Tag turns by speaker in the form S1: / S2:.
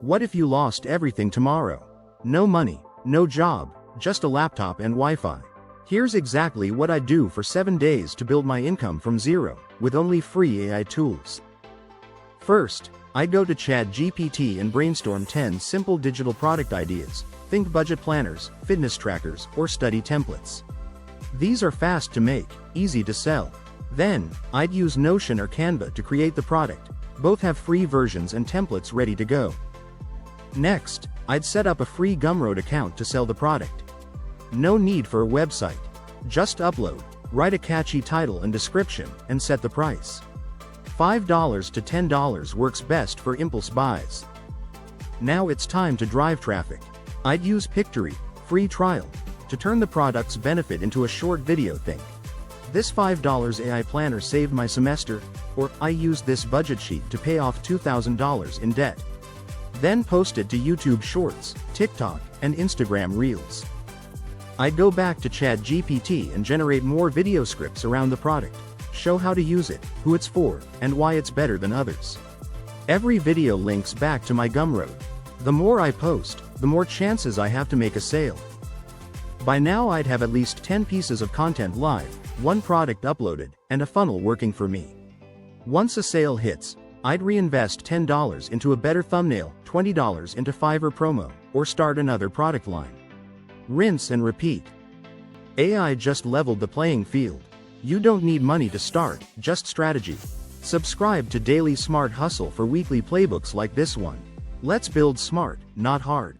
S1: What if you lost everything tomorrow? No money, no job, just a laptop and Wi-Fi. Here's exactly what I'd do for 7 days to build my income from zero, with only free AI tools. First, I'd go to ChatGPT and brainstorm 10 simple digital product ideas. Think budget planners, fitness trackers, or study templates. These are fast to make, easy to sell. Then, I'd use Notion or Canva to create the product. Both have free versions and templates ready to go. Next, I'd set up a free Gumroad account to sell the product. No need for a website. Just upload, write a catchy title and description, and set the price. $5 to $10 works best for impulse buys. Now it's time to drive traffic. I'd use Pictory, free trial, to turn the product's benefit into a short video thing. This $5 AI planner saved my semester, or I used this budget sheet to pay off $2,000 in debt. Then post it to YouTube Shorts, TikTok, and Instagram Reels. I'd go back to ChatGPT and generate more video scripts around the product, show how to use it, who it's for, and why it's better than others. Every video links back to my Gumroad. The more I post, the more chances I have to make a sale. By now I'd have at least 10 pieces of content live, one product uploaded, and a funnel working for me. Once a sale hits, I'd reinvest $10 into a better thumbnail, $20 into Fiverr promo, or start another product line. Rinse and repeat. AI just leveled the playing field. You don't need money to start, just strategy. Subscribe to Daily Smart Hustle for weekly playbooks like this one. Let's build smart, not hard.